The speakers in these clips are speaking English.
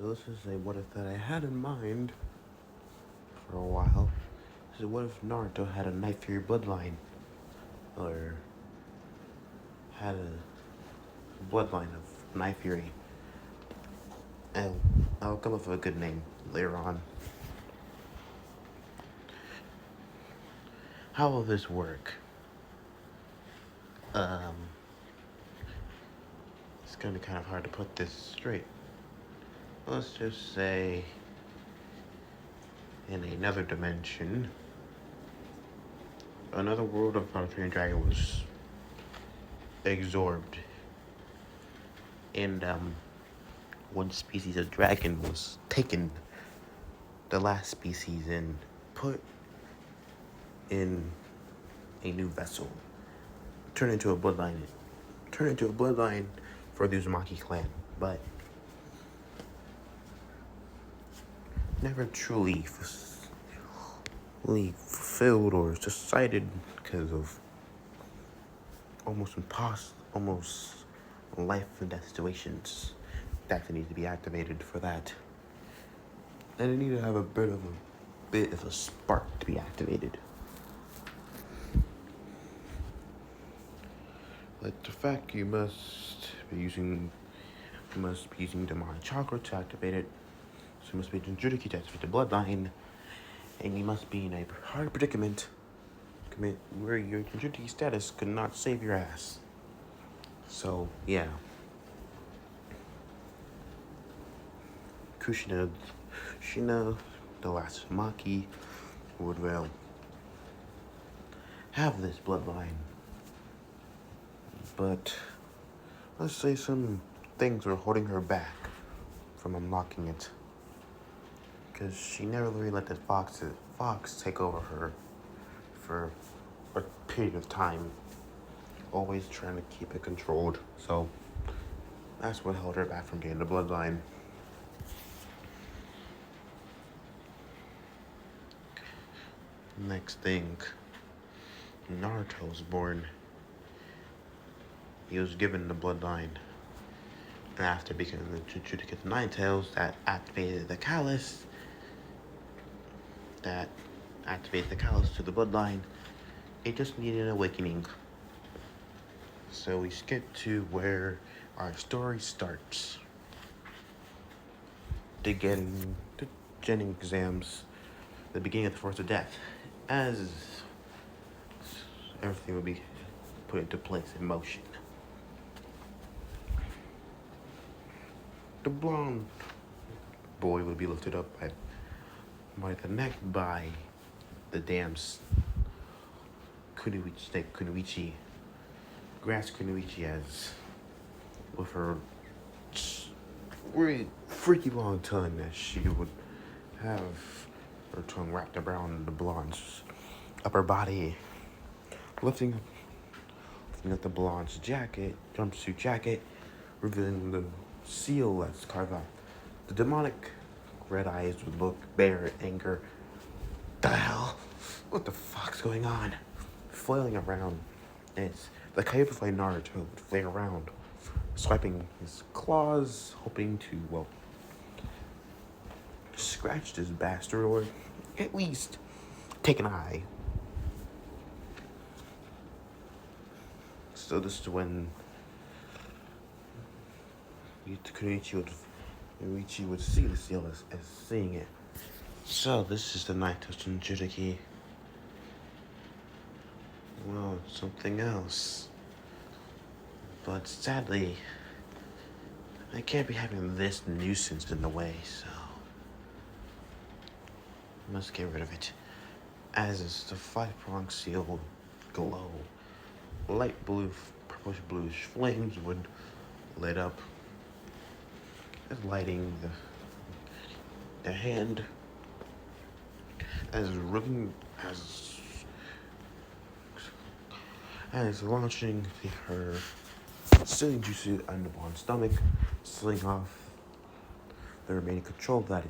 So this is a what if that I had in mind for a while. This is what if Naruto had a Night Fury bloodline, or had a bloodline of Night Fury, and I'll come up with a good name later on. How will this work? Um, it's gonna be kind of hard to put this straight. Let's just say in another dimension, another world of How to Train Your Dragon was absorbed, and one species of dragon was taken, the last species, and put in a new vessel, turn into a bloodline for the Uzumaki clan, but never truly fulfilled or decided because of almost life and death situations that need to be activated for that. And they need to have a bit of a spark to be activated. Like the fact you must be using demonic chakra to activate it. So you must be using Judiki to activate the bloodline. And you must be in a hard predicament where your Judiki status could not save your ass. So yeah. Shina, the last Maki, would have this bloodline. But let's say some things were holding her back from unlocking it. Because she never really let the fox take over her for a period of time. Always trying to keep it controlled. So that's what held her back from getting the bloodline. Next thing, Naruto was born. He was given the bloodline. And after becoming the Jujutsu Nine Tails, that activated the callus to the bloodline. It just needed an awakening. So we skip to where our story starts. The Genin exams, the beginning of the Force of Death, as everything will be put into place in motion. The blonde boy would be lifted up by the neck by the damn Kunoichi. Grass Kunoichi, as with her really freaky long tongue, as she would have her tongue wrapped around the blonde's upper body, lifting up the blonde's jumpsuit jacket, revealing the seal that's carved out. The demonic red eyes would look bare at anger. The hell? What the fuck's going on? Flailing around. The Kaiba Naruto would flail around, swiping his claws, hoping to, scratch this bastard, or at least take an eye. So this is when Koichi would see the seal as seeing it. So this is the Night Touch Judiki. Well, something else. But sadly, I can't be having this nuisance in the way, so I must get rid of it. As is the 5-pronged seal glow. Light blue, purplish bluish flames would lit up, lighting the hand as launching her sealing jutsu on the blonde's stomach, sealing off the remaining control that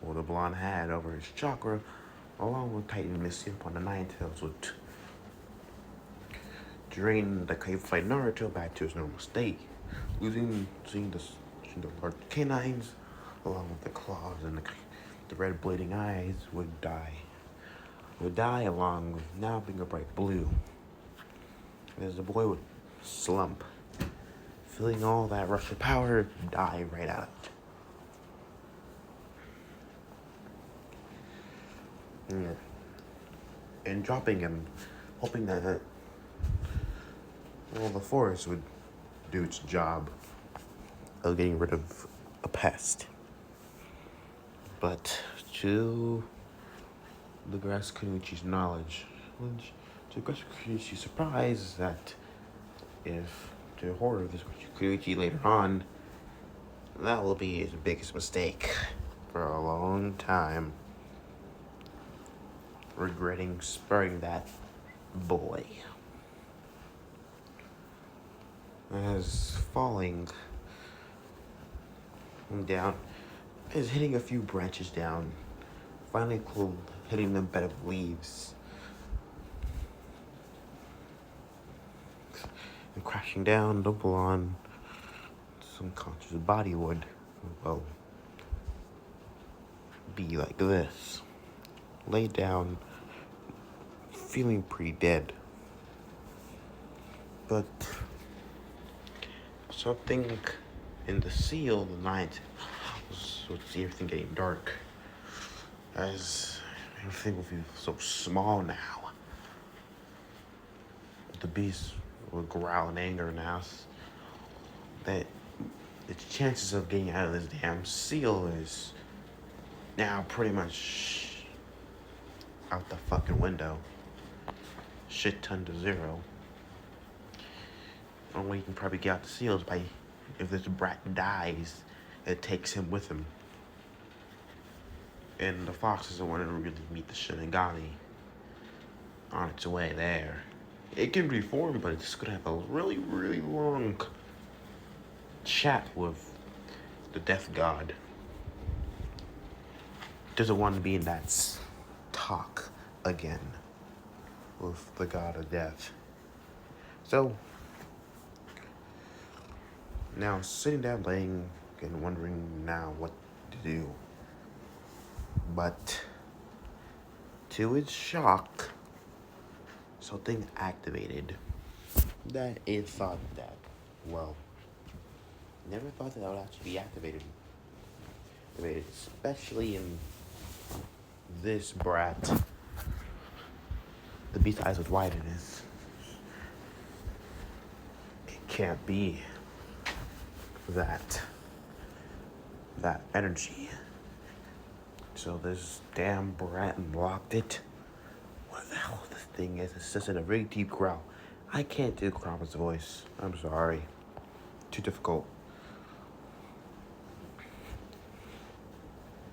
the blonde had over his chakra, along with tightening the seal upon the Nine Tails, would drain the Kaiba Naruto back to his normal state, seeing the large canines, along with the claws and the red bleeding eyes, would die. Would die along with now being a bright blue. As the boy would slump, feeling all that rush of power die right out of it. And dropping him, hoping that the forest would do its job of getting rid of a pest. But to the Grass Kunuichi's knowledge, to Grass Kunuichi's surprise, that if to the horror of this Kunuichi later on, that will be his biggest mistake for a long time. Regretting sparing that boy. As falling down, as hitting a few branches down, finally hitting the bed of leaves, and crashing down, double on some conscious body would, well, be like this. Laid down, feeling pretty dead. But something in the seal of the night would see everything getting dark, as everything will feel so small now. The beast will growl in anger now that its chances of getting out of this damn seal is now pretty much out the fucking window. Shit ton to zero. The only way you can probably get out the seal is by, if this brat dies, it takes him with him. And the fox doesn't want to really meet the Shinigami on its way there. It can reform, but it's gonna have a really, really long chat with the death god. Doesn't want to be in that talk again with the god of death. So now sitting down, laying, and wondering now what to do. But to its shock, something activated that it thought that, well, never thought that would actually be activated. Especially in this brat. The beast's eyes would widen as it can't be that energy. So this damn brat unlocked it. What the hell this thing is? It's just in a really deep growl. I can't do Kraba's voice. I'm sorry. Too difficult.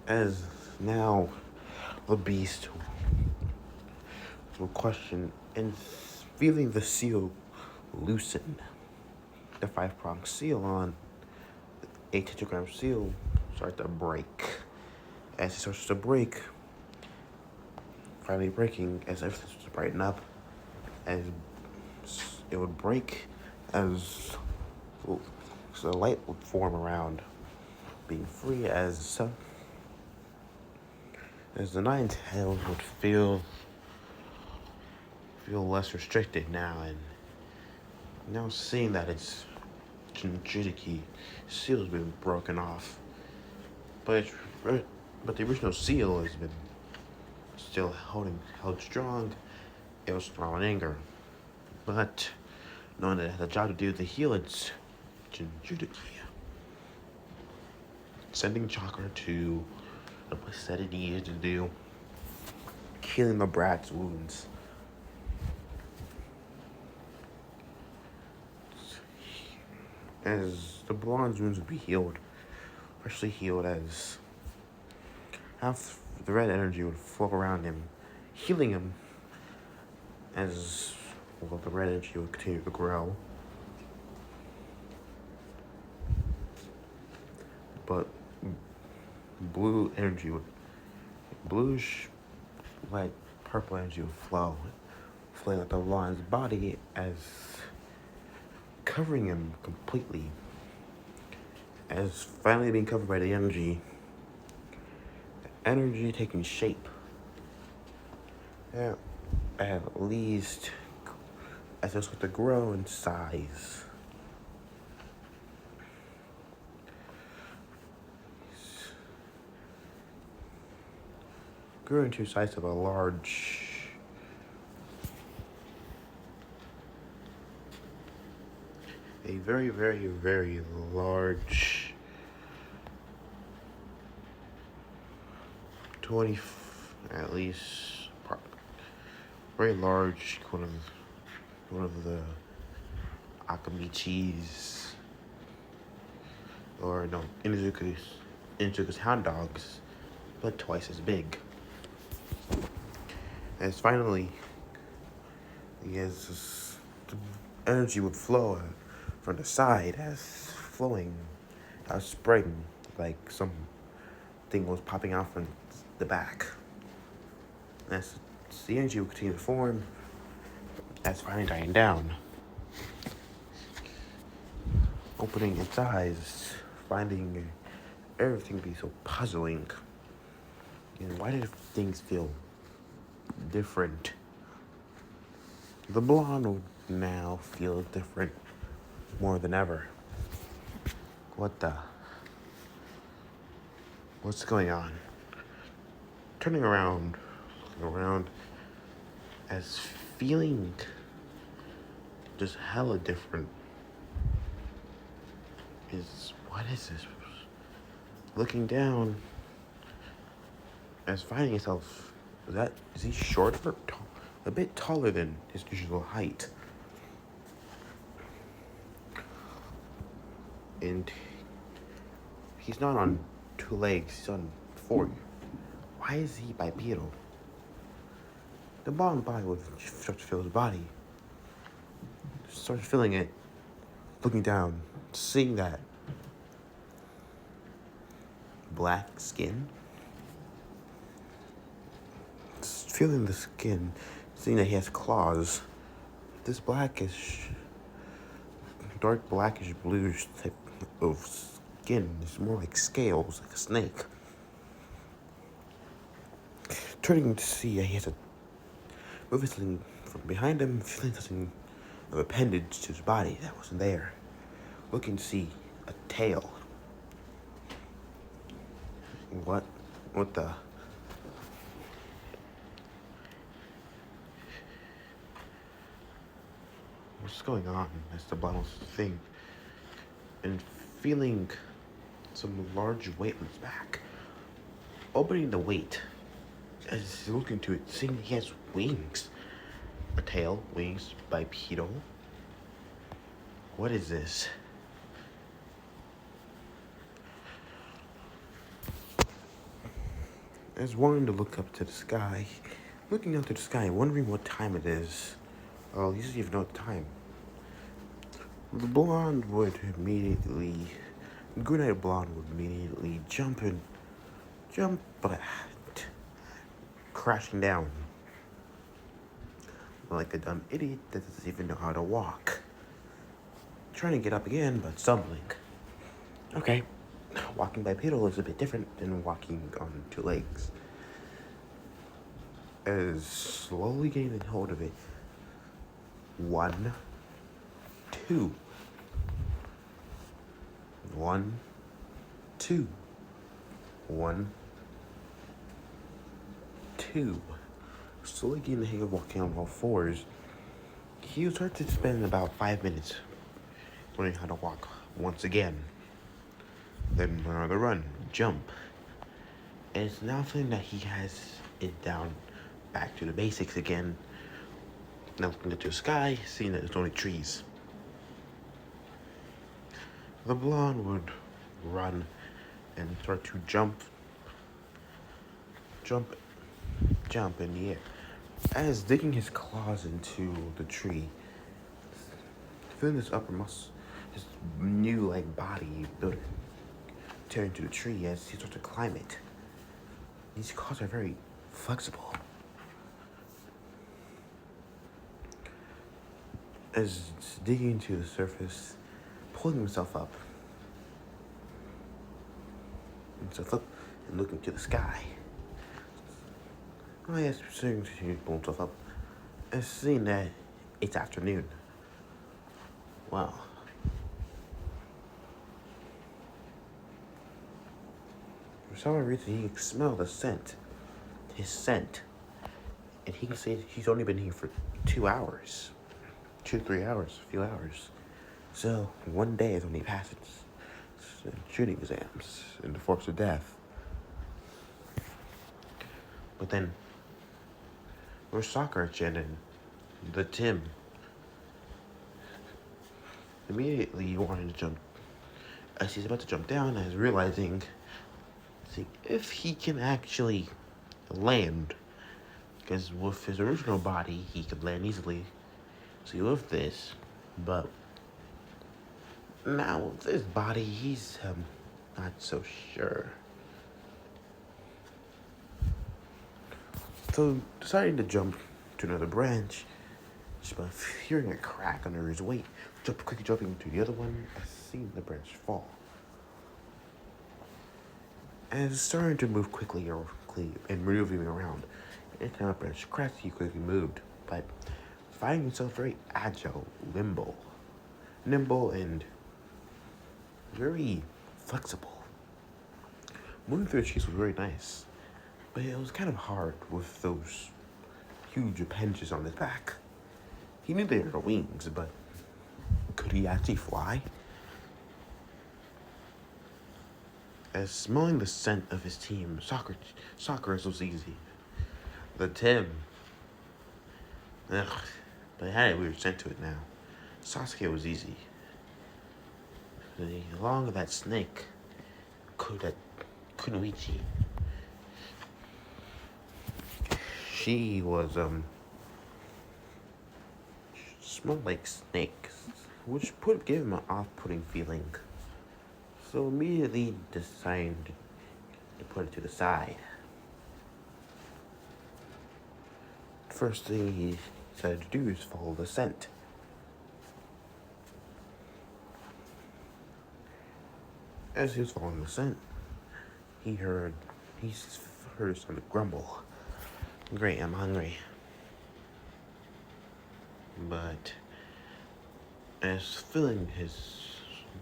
As now the beast will question and feeling the seal loosen. The 5-pronged seal on the 8 tetragram seal starts to break. As it starts to break, finally breaking, as everything starts to brighten up, as it would break, as the light would form around, being free as the 9 tails would feel less restricted now, and now seeing that its Jinchuriki seal has been broken off, but the original seal has been still held strong. It was strong in anger, but knowing that it had a job to do to heal its Jinchuriki, sending chakra to the place that it needed to do, healing the brat's wounds. As the blonde's wounds would be healed, freshly healed, as half the red energy would flow around him, healing him, as the red energy would continue to grow. But bluish, light purple energy would flow, flowing like the blonde's body, as covering him completely, as finally being covered by the energy, energy taking shape. Yeah, at least as it's going to grow in size. Grew into the size of a very, very, very large 20, at least, very large, one of the Akamichis, or no, Inuzuka's hound dogs, but twice as big. As finally, the energy would flow from the side as spraying, like something was popping out from the back. As the energy would continue to form, as finally dying down, opening its eyes, finding everything to be so puzzling. And why did things feel different? The blonde would now feel different more than ever. What's going on? Turning around, as feeling just hella different. What is this? Looking down, as finding himself, is he shorter or a bit taller than his usual height? And he's not on 2 legs, he's on 4. Why is he bipedal? The blonde body would start to feel his body. Starts feeling it, looking down, seeing that black skin. Feeling the skin, seeing that he has claws. This dark blackish bluish type of skin is more like scales, like a snake. Turning to see that he has moving something from behind him, feeling something of appendage to his body that wasn't there. Looking to see a tail. What the? What's going on? That's the blonde thing. And feeling some large weight on his back. Opening the weight, as he's looking to it, seeing he has wings. A tail, wings, bipedal. What is this? As wanting to look up to the sky, looking up to the sky, wondering what time it is. Oh, he doesn't even know the time. The blonde would immediately, good-eyed blonde would immediately jump, but crashing down like a dumb idiot that doesn't even know how to walk. Trying to get up again, but stumbling. Okay, walking bipedal is a bit different than walking on 2 legs. As slowly getting a hold of it. 1, 2. 1, 2. 1, 2. Slowly getting the hang of walking on all 4s. He would start to spend about 5 minutes learning how to walk once again. Then another run, jump. And it's now feeling that he has it down back to the basics again. Now looking at the sky, seeing that there's only trees. The blonde would run and start to jump in the air. As digging his claws into the tree, feeling his upper muscle, his new body tearing into the tree as he starts to climb it. These claws are very flexible. As digging into the surface, pulling himself up. And looking to the sky. I is starting to pull himself up and seeing that it's afternoon. Wow. For some reason, he can smell the scent. His scent. And he can say he's only been here for 2 hours. 2 to 3 hours, a few hours. So, one day is when he passes shooting exams in the force of death. But then, we're soccer and the Tim. Immediately, he wanted to jump. As he's about to jump down, as realizing, see if he can actually land. Because with his original body, he could land easily. See, with this, but now with this body, he's not so sure. So, deciding to jump to another branch, just by hearing a crack under his weight, quickly jumping to the other one, and seeing the branch fall. And starting to move quickly and moving around. Anytime a branch cracked, he quickly moved, but finding himself very agile, nimble, and very flexible. Moving through the trees was very nice, but it was kind of hard with those huge appendages on his back. He knew they were wings, but could he actually fly? As smelling the scent of his team, soccer was easy. The Tim, ugh, but it had a weird scent to it now. Sasuke was easy. Along with that snake, Kunoichi. She was, smelled like snakes, which gave him an off-putting feeling. So immediately decided to put it to the side. First thing he decided to do is follow the scent. As he was following the scent, he heard something grumble. Great, I'm hungry. But as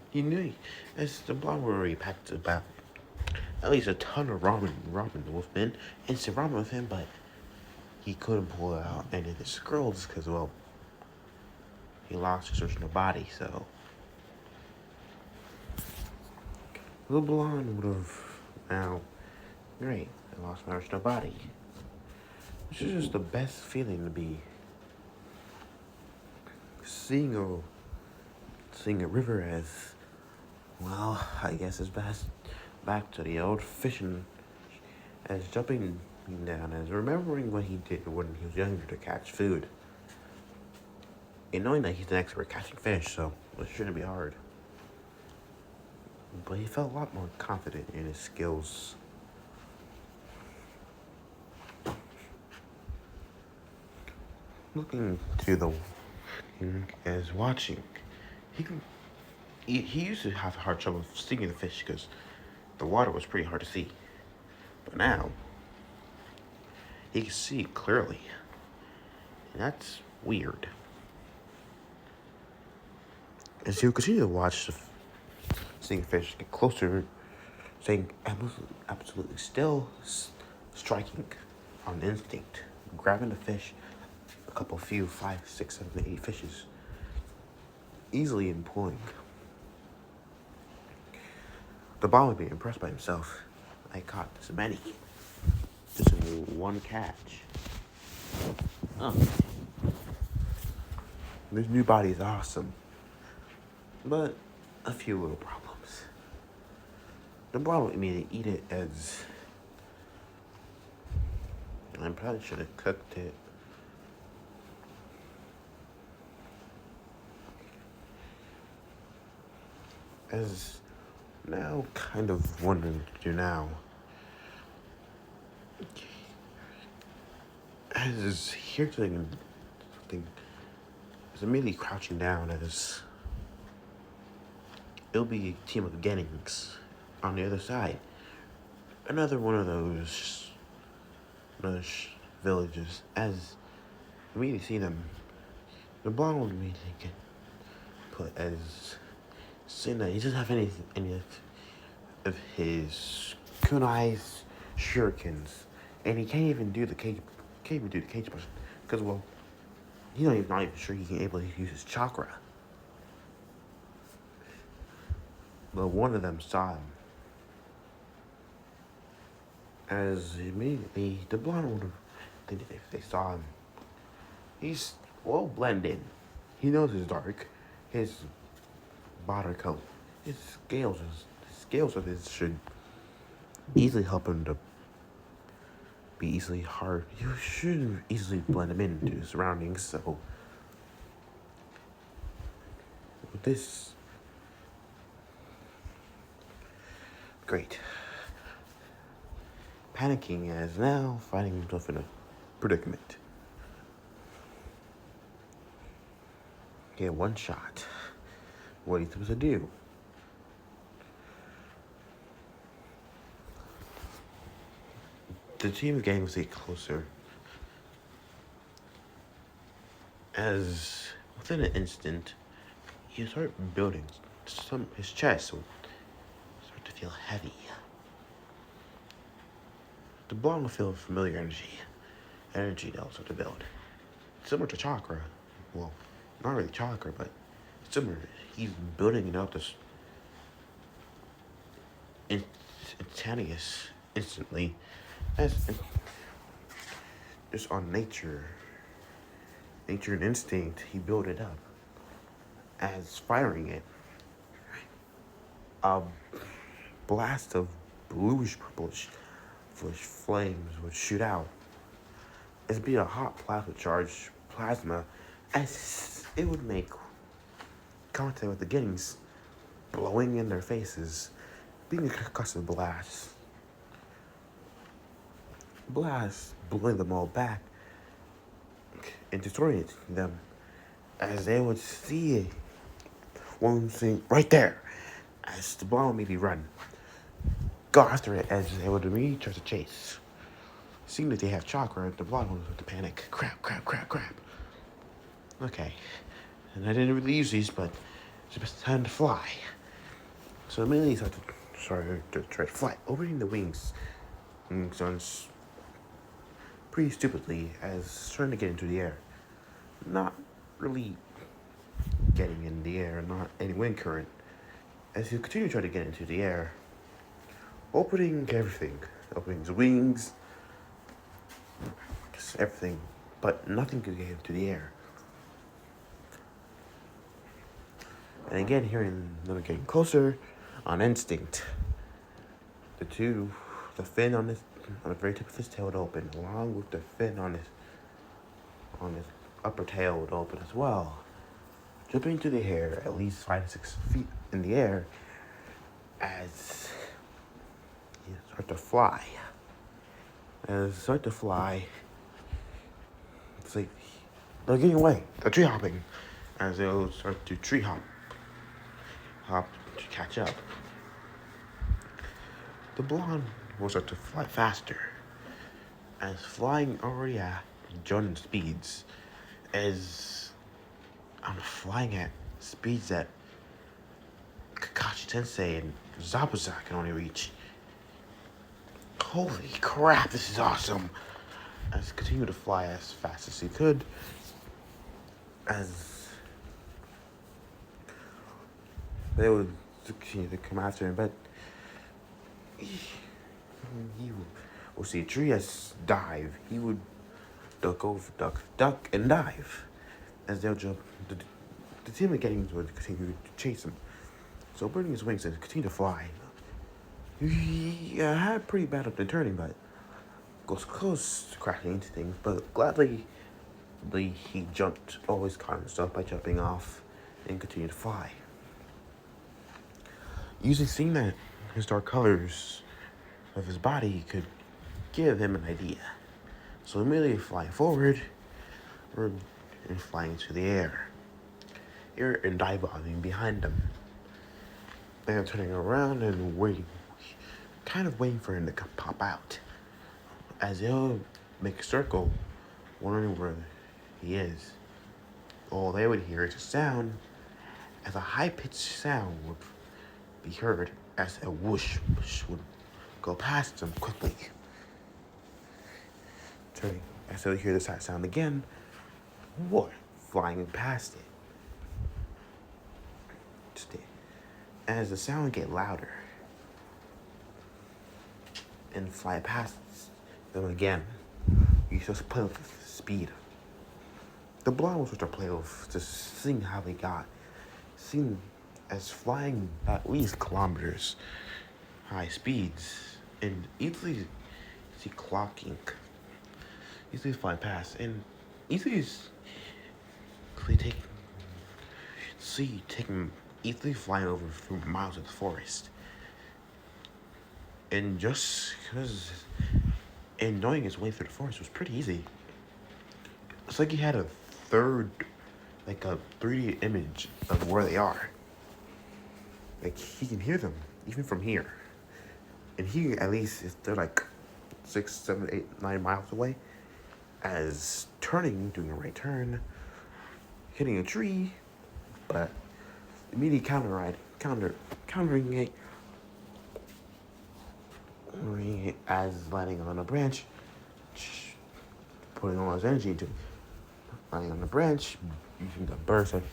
he knew as the Blobbery packed about at least a ton of ramen Wolfman, instant ramen with him, but he couldn't pull it out any of the scrolls because, well, he lost his original body, so the blonde would have now, great, I lost my original body. Which is just the best feeling to be seeing a river as, well, I guess it's back to the old fishing, as jumping down, as remembering what he did when he was younger to catch food. And knowing that he's an expert catching fish, so it shouldn't be hard. But he felt a lot more confident in his skills. Looking to the as watching, he used to have hard trouble seeing the fish because the water was pretty hard to see. But now, he can see it clearly. And that's weird. As he'll continue to watch seeing fish get closer, saying absolutely still, striking on instinct, grabbing the fish, a few, 5, 6, 7, 8 fishes, easily and pulling. The bomb would be impressed by himself. I caught this many. Just in one catch. Oh. This new body is awesome. But a few little problems. The problem with me to eat it as I probably should have cooked it. As now kind of wondering what to do now. As here something is immediately crouching down as it'll be a team of Gennings on the other side. Another one of those villages. As immediately see them, the blonde would immediately get put as saying that he doesn't have any of his kunais shurikens, and he can't even do the cage. Can't even do the cage push because well, he's not even sure he can able to use his chakra. But one of them saw him. As immediately the blonde would have, if they saw him, he's well blended. He knows it's dark. His body coat, his scales of his should easily help him to be easily hard. You should easily blend him into his surroundings. So with this, great. Panicking as now finding himself in a predicament. He had one shot. What are you supposed to do? The team of gangs get closer. As within an instant, you start building his chest will start to feel heavy. The blonde will feel familiar energy that will start to build. Similar to chakra. Well, not really chakra, but similar. He's building it up this instantaneous, instantly, as just on nature and instinct, he built it up. As firing it, a blast of bluish purplish flames would shoot out. It'd be a hot plasma, as it would make contact with the gangs, blowing in their faces, being a concussive blast, blowing them all back and destroying them, as they would see one thing right there, as the blonde maybe run, go after it, as they would immediately try to chase. Seeing that they have chakra, the blonde one would panic. Crap. Okay. And I didn't really use these, but it's just time to fly. So immediately started to try to fly, opening the wings. And sounds pretty stupidly as trying to get into the air. Not really getting in the air, not any wind current. As he continued to try to get into the air, opening everything. Opening his wings, everything, but nothing could get him to the air. And again, hearing them getting closer on instinct. The fin on the very tip of his tail would open, along with the fin on his upper tail would open as well. Jumping into the air at least 5 to 6 feet in the air as you start to fly. It's like they're getting away. They're tree hopping as they'll start to tree hop to catch up. The blonde will start to fly faster, as flying already at Jonin speeds, as I'm flying at speeds that Kakashi Tensei and Zabuza can only reach. Holy crap, this is awesome! As he continued to fly as fast as he could, as they would continue to come after him, but you will see Trias dive. He would duck and dive as they'll jump. The team of gangs would continue to chase him. So burning his wings and continue to fly. He had pretty bad up the turning, but goes close to crashing into things. But gladly, he jumped, always caught himself by jumping off and continued to fly. Usually seeing that his dark colors of his body could give him an idea. So immediately flying forward and flying into the air. And dive-bombing behind him. Then turning around and waiting for him to pop out. As they'll make a circle, wondering where he is. All they would hear is a sound, as a high-pitched sound would be heard as a whoosh would go past them quickly. Turning, as they would hear this sound again, more flying past it. As the sound would get louder and fly past them again, you just play with the speed. The blonde was to play with, just seeing how they got, seen as flying at least kilometers high speeds, and easily see clocking, easily fly past, and easily taking easily flying over through miles of the forest. And just because, and knowing his way through the forest was pretty easy. It's like he had a 3D image of where they are. Like, he can hear them, even from here. And he, at least, they're like 6, 7, 8, 9 miles away. As turning, doing a right turn, hitting a tree, but immediately countering it as landing on a branch, putting all his energy into landing on the branch, using the burst of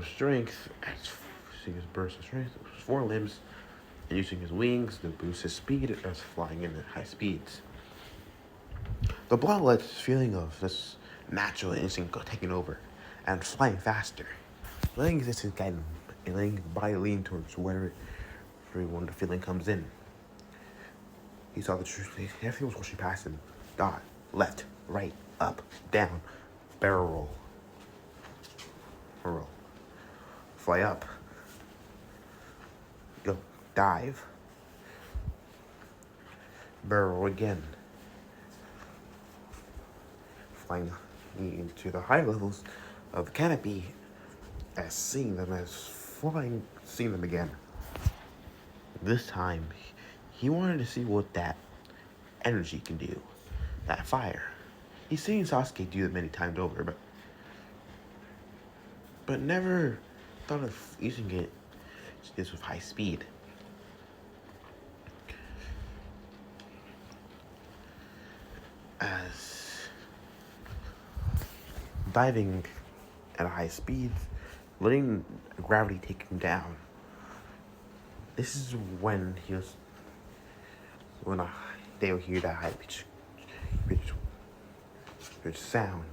strength, using his burst of strength, his forelimbs, and using his wings to boost his speed as flying in at high speeds. The blonde let this feeling of this natural instinct taking over and flying faster, letting his instinct guide him and letting his body lean towards wherever the feeling comes in. He saw the truth. Everything was rushing past him. Dot, left, right, up, down, barrel roll. Fly up. Go, dive. Barrel again. Flying into the high levels of the canopy as seeing them again. This time, he wanted to see what that energy can do, that fire. He's seen Sasuke do it many times over, but never thought of using it this with high speed. As diving at a high speed, letting gravity take him down. This is when they will hear that high pitch sound.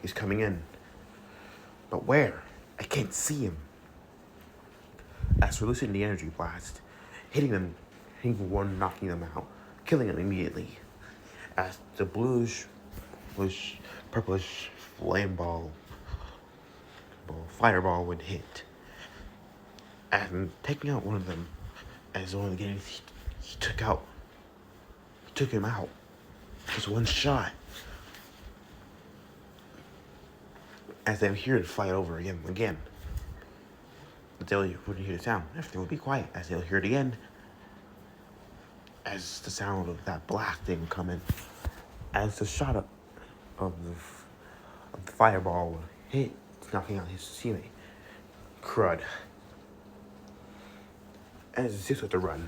He's coming in. But where? I can't see him. As releasing the energy blast, hitting one, knocking them out, killing them immediately. As the bluish, purplish flame fireball would hit. And taking out one of them, as one of the games he took him out. Just one shot. As they would hear it fly over again. But they wouldn't hear the sound. Everything would be quiet as they'll hear it again. As the sound of that blasting would come in. As the shot of the fireball would hit, knocking out his teammate. Crud. As he was to run.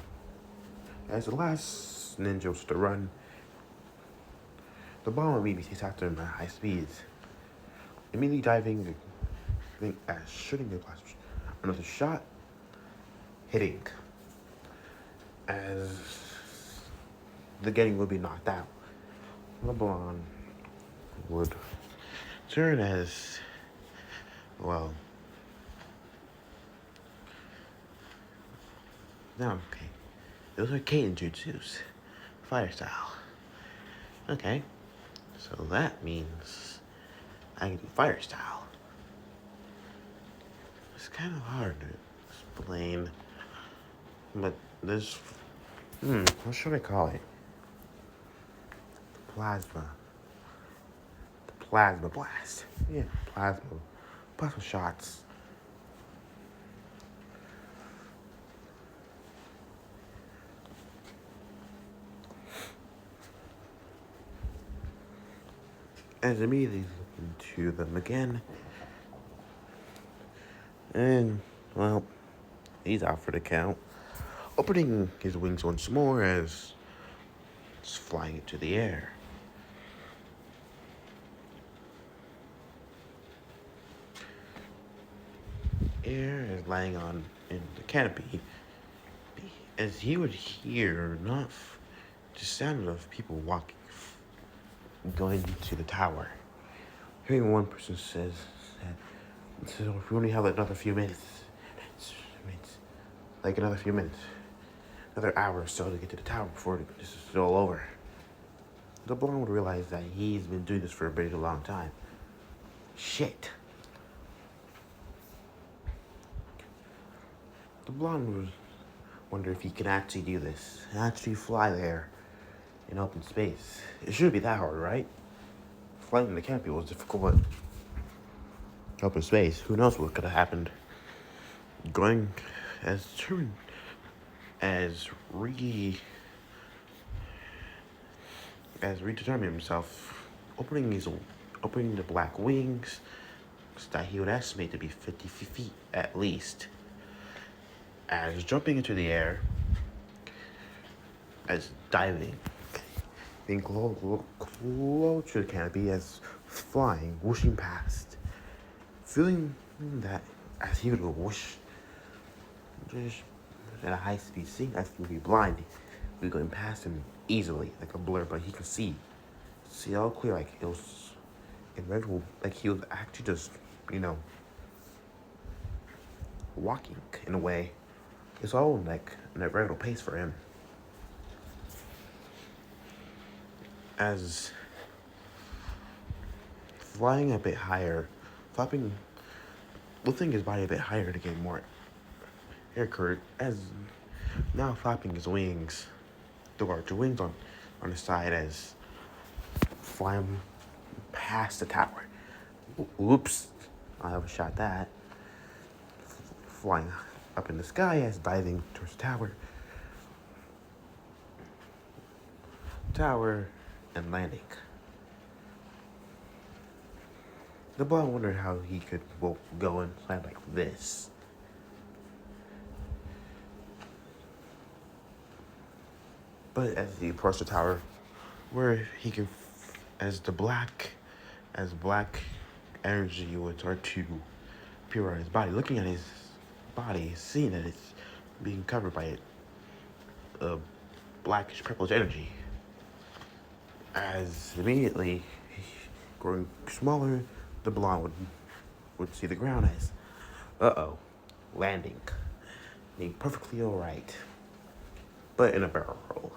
As the last ninja was to run, the bomb immediately takes after him at high speeds. Immediately diving, shooting the blast. Another shot, hitting. As the getting would be knocked out. LeBron would turn as, well, no, okay. Those are Kaden jutsus, fire style. Okay, so that means I can do fire style. It's kind of hard to explain, but this, what should I call it? The plasma blast. Yeah, plasma shots. as immediately look into them again. And, well, he's out for the count. Opening his wings once more as it's flying into the air. Air is lying on in the canopy as he would hear not the sound of people walking, going to the tower. Hearing one person says, so we only have another few minutes. Like another few minutes. Another hour or so to get to the tower before this is all over. The blonde would realize that he's been doing this for a very long time. Shit. The blonde would wonder if he can actually do this. Actually fly there in open space. It shouldn't be that hard, right? Flying in the canopy was difficult, but open space, who knows what could have happened. Going as true as redetermining himself, opening the black wings that he would estimate to be 50 feet at least. As jumping into the air, as diving, being close to the canopy, as flying, whooshing past, feeling that as he would whoosh just at a high speed, seeing as he would be blind, we going past him easily, like a blur, but he could see all clear, like it was irregular, like he was actually just, walking in a way. It's all like an irregular pace for him. As flying a bit higher, lifting his body a bit higher to get more air current, as now flapping his wings, the larger wings on the side, as flying past the tower. Oops, I overshot that. Flying up in the sky as diving towards the tower and landing. The blonde wondered how he could go and land like this. But as he approached the tower, where he can, as black energy would start to appear on his body, looking at his body, seeing that it's being covered by a blackish purplish energy. As immediately growing smaller, the blonde would see the ground as, landing, being perfectly alright, but in a barrel roll.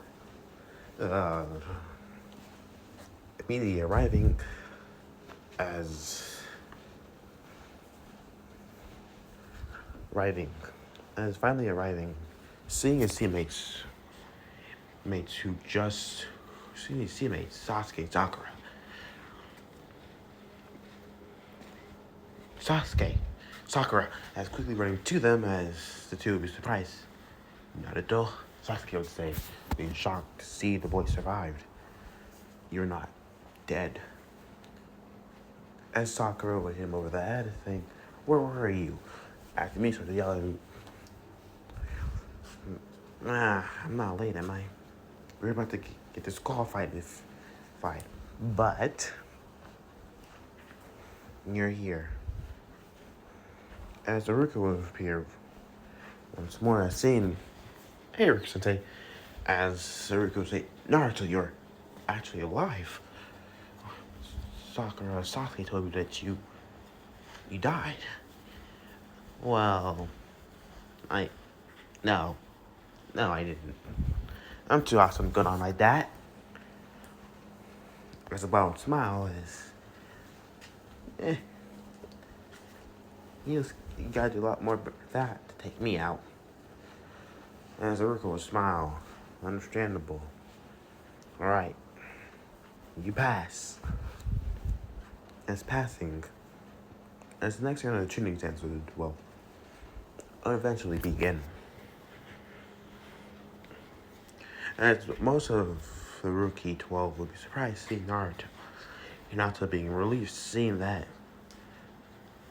Immediately arriving, finally arriving, seeing his teammates Sasuke, Sakura, as quickly running to them as the two would be surprised. Naruto, Sasuke would say, being shocked to see the boy survived. You're not dead. As Sakura would hit him over the head, saying, where were you? After me started yelling, I'm not late, am I? We're about to get disqualified this fight. But you're here. As Naruto would appear once more, as saying, hey, Rick-sensei, as Naruto would say, Naruto, you're actually alive. Sasuke told me that you died. Well, no, I didn't. I'm too awesome going on like that. As a bald smile is, you gotta do a lot more than that to take me out. As Naruto would smile, understandable. Alright, you pass. As passing, as the next round of the tuning exams would, eventually begin. As most of the rookie 12 would be surprised to see Naruto Hinata being relieved, seeing that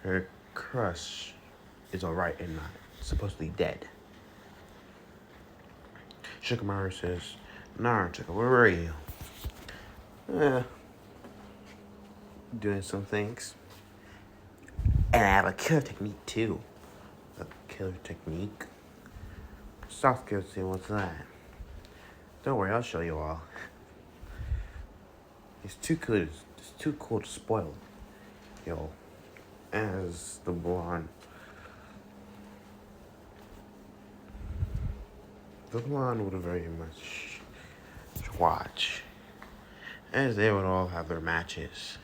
her crush is alright and not supposedly dead. Shikamaru says, Naruto, where were you? Doing some things. And I have a killer technique too. A killer technique? Sasuke will say, what's that? Don't worry, I'll show you all. It's too good. It's too cool to spoil. Yo, as the blonde. The blonde would very much watch, as they would all have their matches.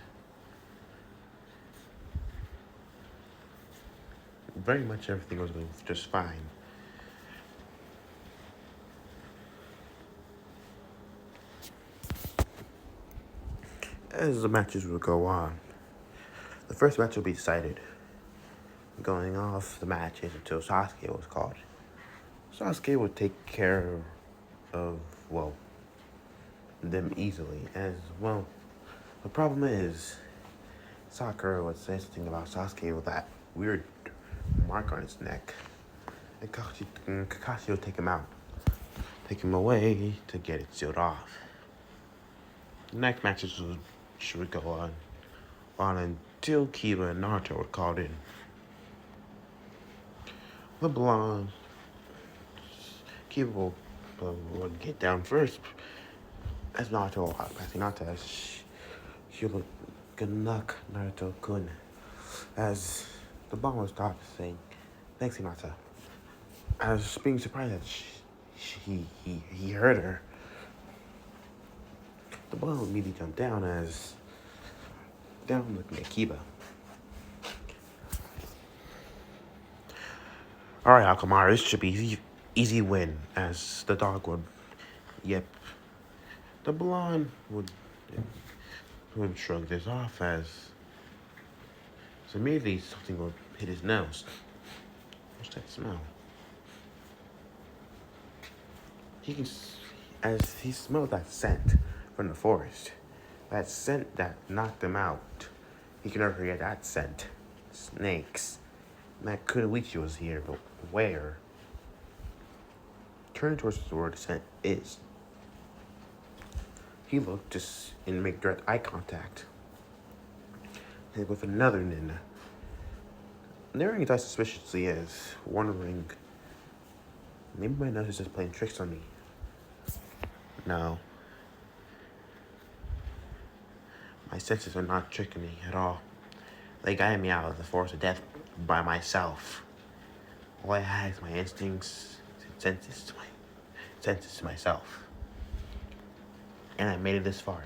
Very much everything was going just fine. As the matches would go on, the first match would be decided. Going off the matches until Sasuke was called. Sasuke would take care of, well, them easily. As well, the problem is, Sakura would say something about Sasuke with that weird mark on his neck. And Kakashi would take him out. Take him away to get it sealed off. The next matches would go on until Kiba and Naruto were called in. The blonde Kiba would get down first, as Naruto will pass Hinata, as she would knock Naruto-kun, as the blonde would stop saying, thanks Hinata, as being surprised that he heard her. The blonde would immediately jump down looking at Kiba. Alright, Akamaru, this should be easy win, as the dog would, yep. The blonde would shrug this off as immediately something would hit his nose. What's that smell? As he smelled that scent from the forest, that scent that knocked him out, he could never forget that scent. Snakes. That Kunoichi was here, but where? Turning towards where the scent is. He looked just and make direct eye contact with another ninja. Narrowing his eyes suspiciously as wondering, maybe my nose is just playing tricks on me. No. My senses are not tricking me at all. They guided me out of the forest of death by myself. All I had is my instincts, senses to myself. And I made it this far.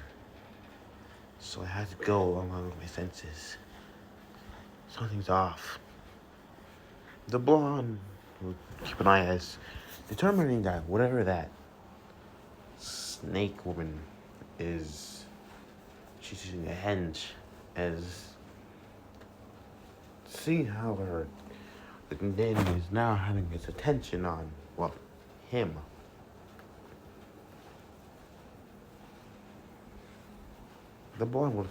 So I had to go along with my senses. Something's off. The blonde will keep an eye as determining that whatever that snake woman is, she's using a henge as seeing how the dandy is now having his attention on, well, him. The blonde will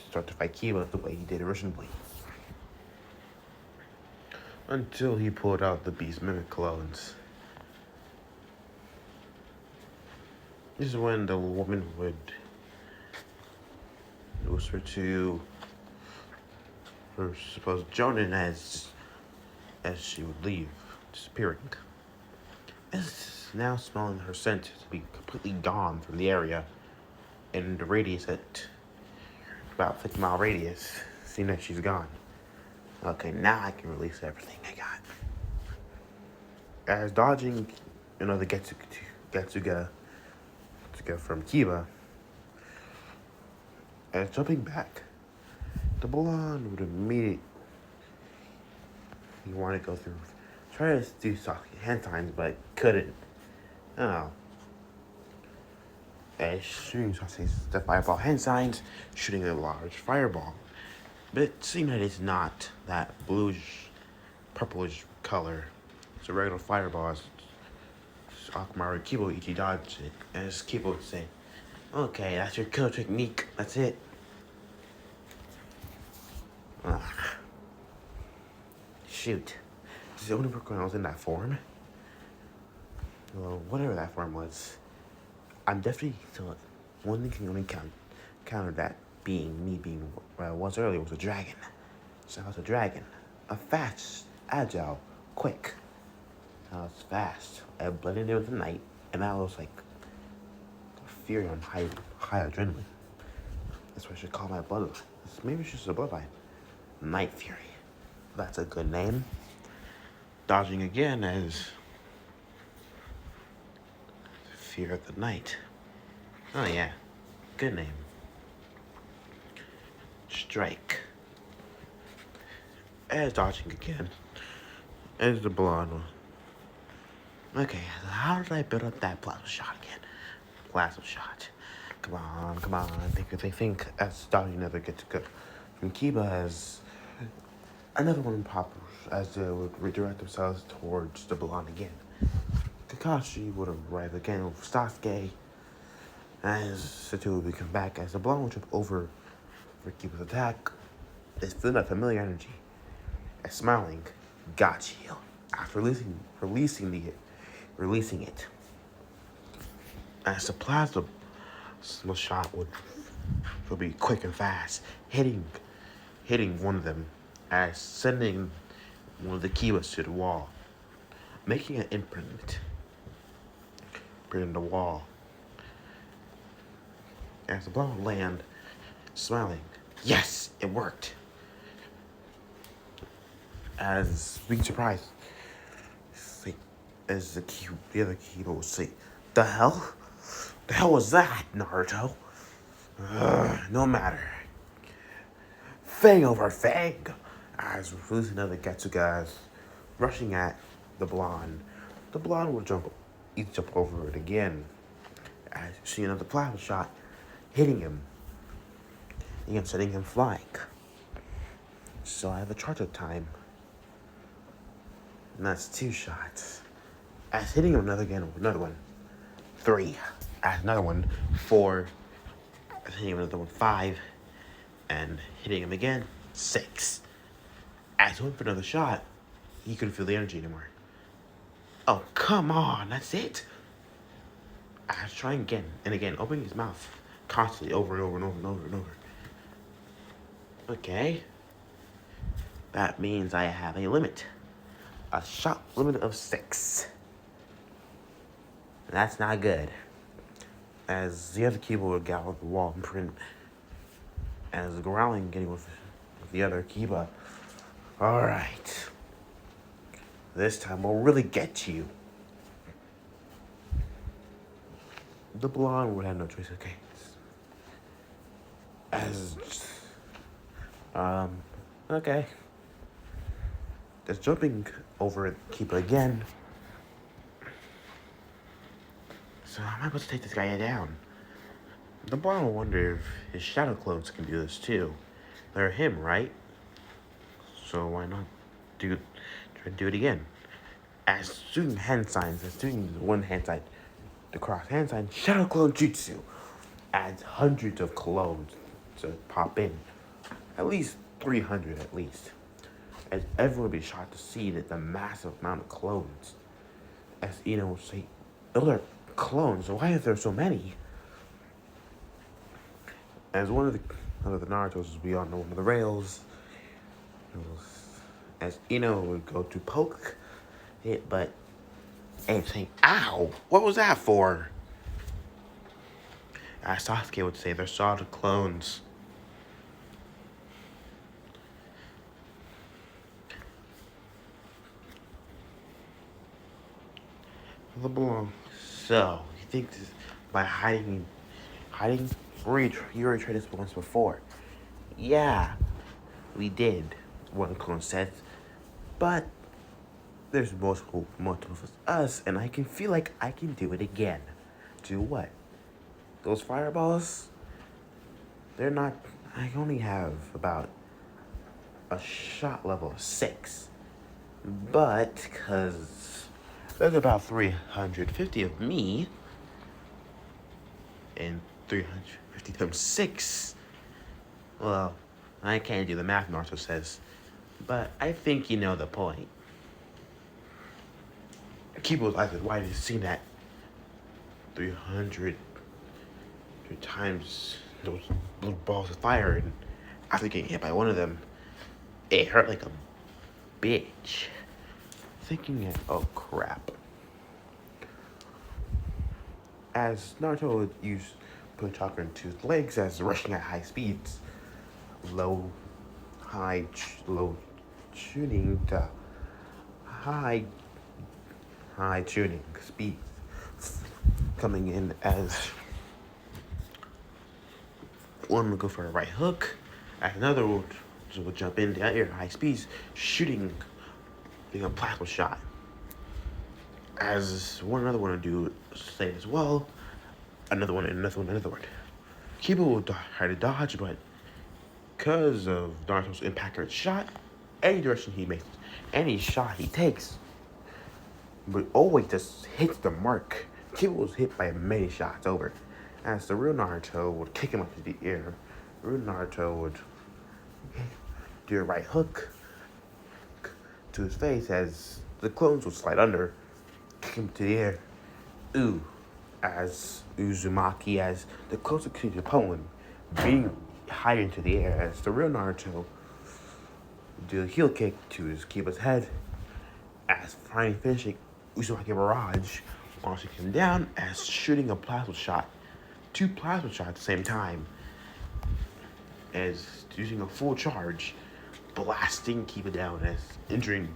start to fight Kiba the way he did originally. Until he pulled out the Beast Mimic clones. This is when the woman would whisper to her supposed Jonin as she would leave, disappearing. As now smelling her scent to be completely gone from the area, and the radius at about 50-mile radius, seeing that she's gone. Okay, now I can release everything I got. As dodging the Getsuga from Kiba, as jumping back, the blonde would immediately want to go through, try to do soft hand signs, but couldn't. Oh. As shooting the fireball hand signs, shooting a large fireball. But seeing that it's not that bluish, purplish color, it's a regular fireball. Akamaru Kiba Ichi dodged it, as Kiba would say, okay, that's your kill technique, that's it. Ugh. Shoot. Does it only work when I was in that form? Well, whatever that form was. I'm definitely still. One thing can only counter that being me being what I was earlier was a dragon. So I was a dragon. A fast, agile, quick. I was fast. I blended in with the night, and I was like fury on high adrenaline. That's what I should call my bloodline. Maybe it's just a bloodline. Night Fury. That's a good name. Dodging again as Fear of the Night. Oh yeah, good name. Strike. As dodging again. As the blonde one. Okay, how did I build up that plasma shot again? Plasma shot. Come on. Think as dodging never gets good. From Kiba as another one pops as they would redirect themselves towards the blonde again. Kakashi would arrive again with Sasuke as the two would come back as the blonde would trip over for Kiba's attack. It's feeling that familiar energy. As smiling, got you. After releasing it. As the plasma shot would be quick and fast, hitting one of them, as sending one of the Kibas to the wall, making an imprint in the wall. As the blow would land, smiling, yes, it worked. As being surprised, as the other Kiba would say, the hell? The hell was that, Naruto? No matter. Fang over fang. As releasing another Getsuga rushing at the blonde. The blonde will jump over it again. As you see another plasma shot hitting him. Again, setting him flying. So I have a charge of time. And that's 2 shots. As hitting him another one. 3. As another one. 4. As hitting him another one. 5. And hitting him again. 6. As he went for another shot, he couldn't feel the energy anymore. Oh, come on, that's it? I was trying again and again, opening his mouth constantly over and over. Okay. That means I have a limit. A shot limit of 6. That's not good. As the other Kiba would gallop the wall and print. As growling getting with the other Kiba. Alright. This time we'll really get to you. The blonde would have no choice, okay. Okay. Just jumping over Kiba again. So I'm able to take this guy down. The blonde will wonder if his shadow clones can do this too. They're him, right? So why not try to do it again? As doing hand signs, as doing one hand sign, the cross hand sign, shadow clone jutsu adds hundreds of clones to pop in. At least 300 at least. As everyone would be shocked to see that the massive amount of clones. As Ino will say, those are clones, so why are there so many? As one of the Naruto's would be on one of the rails. As Ino would go to poke it, but Abe saying, ow, what was that for? As Sasuke would say, they're solid clones. The belong. So, you think this, by hiding, you already tried this once before. Yeah, we did, one clone said. But there's multiple of us, and I can feel like I can do it again. Do what? Those fireballs? They're not. I only have about a shot level of 6. But, because there's about 350 of me, and 350 times 6, well, I can't do the math, Naruto says. But I think you know the point. Kibo's eyes is wide as seen that 300 times those little balls of fire, and after getting hit by one of them, it hurt like a bitch. Thinking it, oh crap. As Naruto would use put chakra into his legs as rushing at high speeds, low tuning to high tuning speed coming in as one would go for a right hook, as another would jump in the air at high speeds, shooting, being a plasma shot. As another one would do same as well, another one. Kiba would try to dodge, but because of Naruto's impact shot, any direction he makes, any shot he takes, but always just hits the mark. Kiba was hit by many shots over. As the real Naruto would kick him up to the air, real Naruto would do a right hook to his face as the clones would slide under, kick him to the air. As Uzumaki, as the clones would continue to pummel him, being higher into the air, as the real Naruto would do a heel kick to his Kiba's head, as finally finishing Uzumaki Barrage, launching him down, as shooting a plasma shot, 2 plasma shots at the same time, as using a full charge, blasting Kiba down, as injuring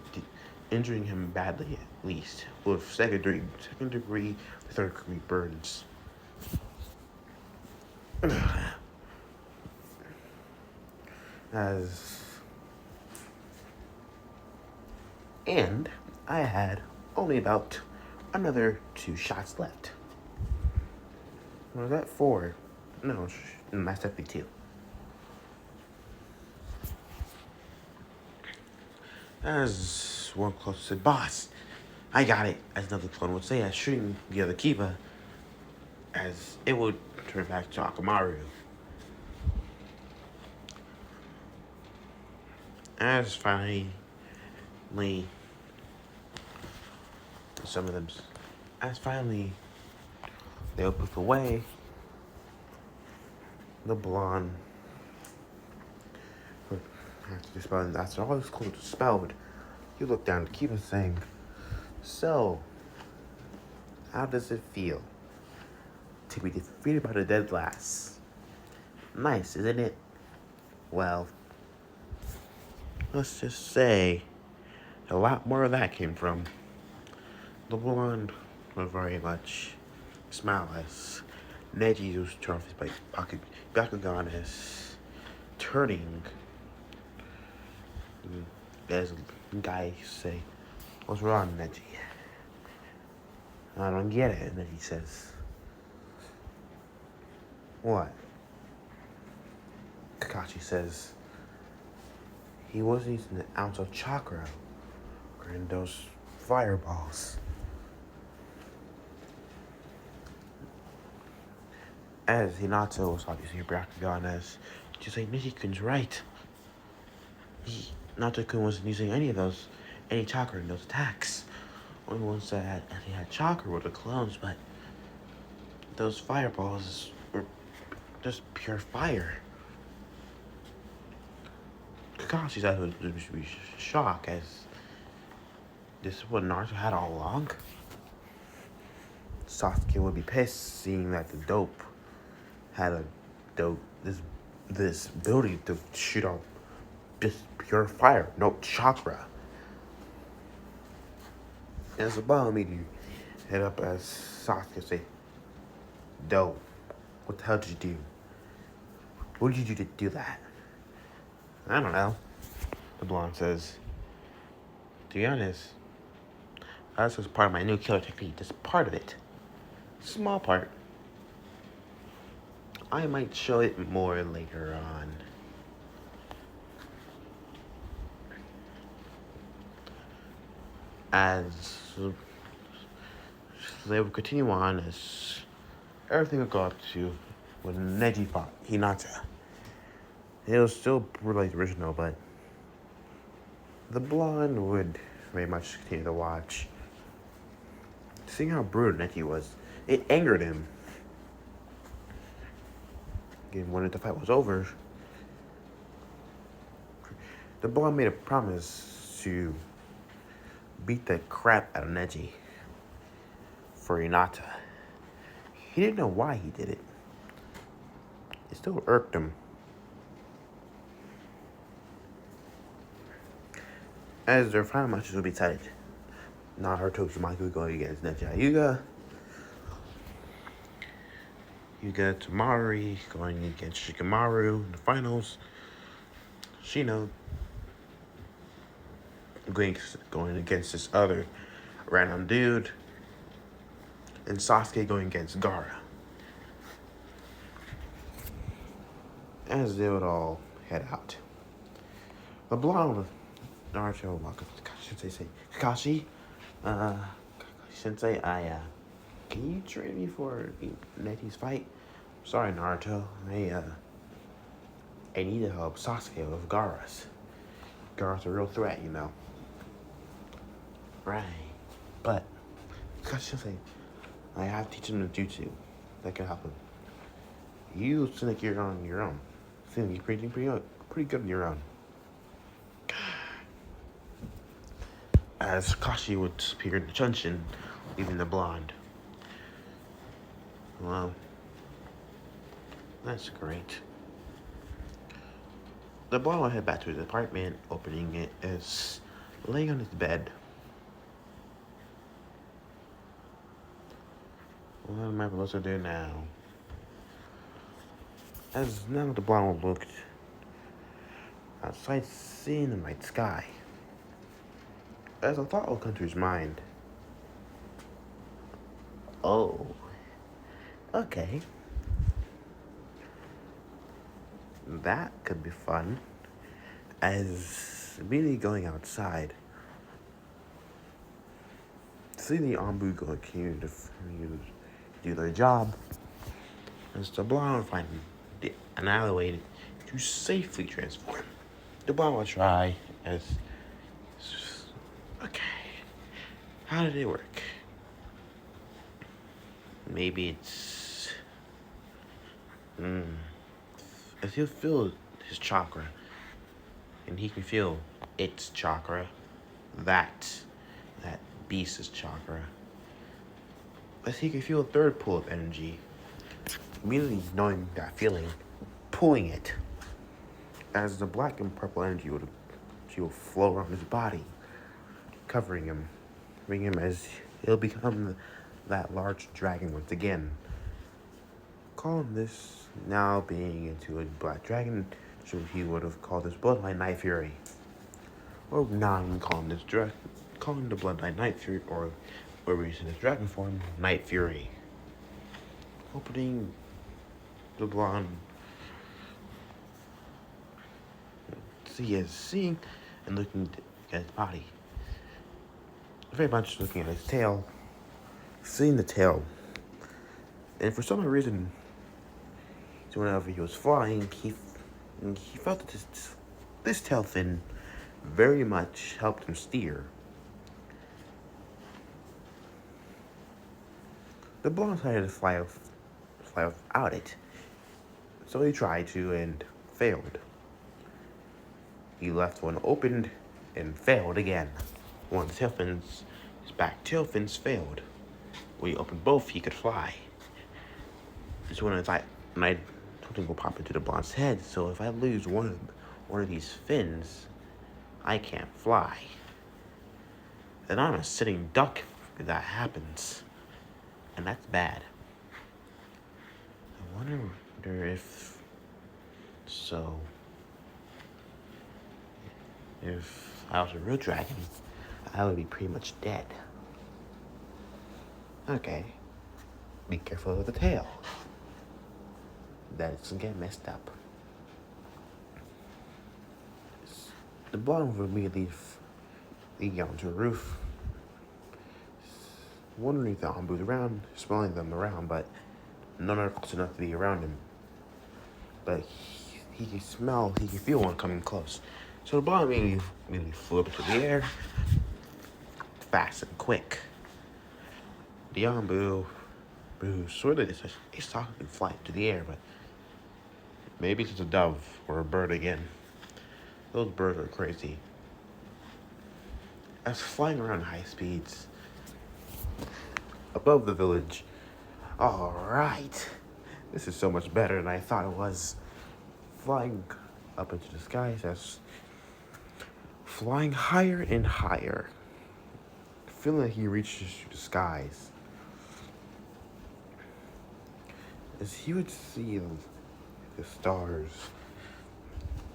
him badly at least, with second degree, third degree burns. And I had only about another 2 shots left. Was that 4? No, that's definitely 2. As one close said, "Boss, I got it," as another clone would say, as shooting the other Kiba, as it would turn back to Akamaru. As finally, they would put away the blonde. After all his clothes were spelled, he looked down to Kiba saying, "So, how does it feel to be defeated by the dead lass? Nice, isn't it? Well, let's just say a lot more of that came from the blonde was very much smileless. Neji was turned off by Bakugan as turning, as guys say, "What's wrong, Neji? I don't get it." And then he says, "What?" Kakashi says, "He wasn't using an ounce of chakra or in those fireballs." As Hinata was obviously a Bakugan, as to say Neji-kun's right. Naruto-kun wasn't using any chakra in those attacks. Only ones that had chakra were the clones, but those fireballs were just pure fire. Kakashi's eyes would be shocked, as this is what Naruto had all along. Sasuke would be pissed seeing that the dope had this ability to shoot out just pure fire, no chakra. And it's above me to head up as Sasuke say, "Dope, what the hell did you do? What did you do to do that?" "I don't know," the blonde says. "To be honest, that's just part of my new killer technique, just part of it. Small part. I might show it more later on." As they would continue on, as everything would go up to when Neji fought Hinata. It was still like the original, but the blonde would very much continue to watch. Seeing how brutal Neji was, it angered him. And when the fight was over, the blonde made a promise to beat the crap out of Neji for Hinata. He didn't know why he did it. It still irked him. As their final matches will be decided, Naruto Uzumaki going against Neji Hyuga. Yuga Tamari going against Shikamaru in the finals. Shino going against this other random dude. And Sasuke going against Gaara. As they would all head out. The blonde Naruto walked up to Kakashi say, Kakashi, Sensei, can you train me for Neji's fight? Sorry, Naruto. I need to help Sasuke with Gaara's. Gaara's a real threat, you know. Right. But Kakashi say, I have to teach him the jutsu. That can help him. You seem like you're on your own. Seem like you're pretty good on your own. As Kakashi would disappear in the Chunshin, leaving the blonde. Well, that's great. The blonde will head back to his apartment, opening it as laying on his bed. What am I supposed to do now? As now the blonde looked outside, seeing the night sky. As a thought will come to his mind. Oh, okay. That could be fun. As immediately going outside, see the Anbu going to continue to do their job. As the blonde find an alleyway to safely transform. The blonde will try as okay. How did it work? Maybe it's if he'll feel his chakra and he can feel its chakra, that beast's chakra. As he can feel a third pull of energy. Immediately knowing that feeling, pulling it. As the black and purple energy will flow around his body, covering him, bringing him as he'll become that large dragon once again. Calling this now being into a black dragon, so he would have called this bloodline Night Fury. Or now I'm calling this calling the bloodline Night Fury, or where we see this dragon form, Night Fury. Opening the blonde, he is seeing and looking at his body. Very much looking at his tail, seeing the tail. And for some reason, whenever he was flying, he felt that this tail fin very much helped him steer. The blonde decided to fly without it. So he tried to and failed. He left one opened and failed again. One of his back tail fins failed. When he opened both, he could fly. So when something will pop into the blonde's head, so if I lose one of these fins, I can't fly. And I'm a sitting duck if that happens. And that's bad. I wonder if I was a real dragon, I would be pretty much dead. Okay. Be careful with the tail. That it doesn't get messed up. The blonde would immediately lead onto a roof, wondering if the Anbu's around, smelling them around, but none are close enough to be around him. But he could smell, he could feel one coming close. So the ball immediately flew up into the air, fast and quick. The Boo sort of, it's talking flight to the air, but maybe it's a dove or a bird again. Those birds are crazy. As flying around high speeds above the village. Alright. This is so much better than I thought it was. Flying up into the skies as flying higher and higher. Feeling like he reaches the skies. As he would see the stars,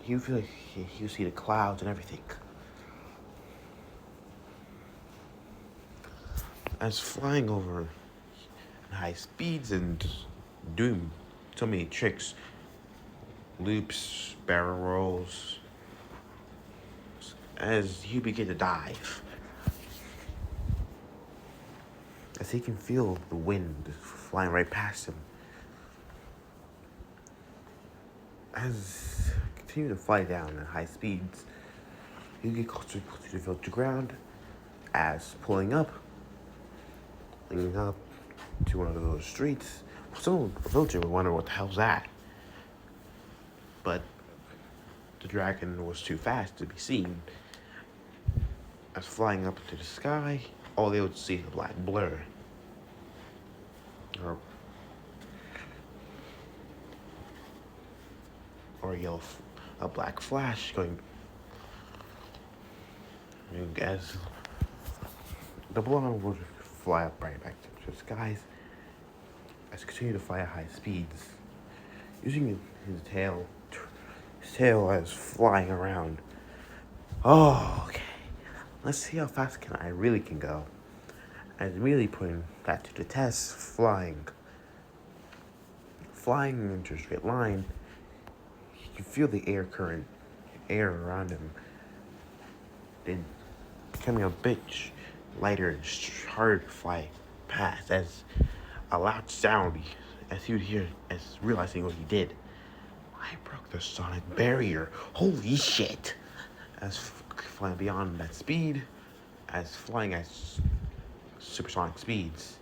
he would feel like he would see the clouds and everything. As flying over high speeds and doing so many tricks, loops, barrel rolls, as you begin to dive, as he can feel the wind flying right past him. As you continue to fly down at high speeds, you get closer to the village ground. As pulling up to one of those streets, some villager would wonder what the hell's that. But the dragon was too fast to be seen. As flying up into the sky, all they would see is a black blur. Or a black flash going. As the blonde would fly up right back to the skies, as he continued to fly at high speeds, using his tail as flying around. Oh, okay. Let's see how fast I really can go. As immediately putting that to the test, flying into a straight line, you can feel the air around him, then becoming a bit lighter and harder to fly past, as a loud sound as he would hear, as realizing what he did. I broke the sonic barrier. Holy shit! As flying beyond that speed, as flying at supersonic speeds,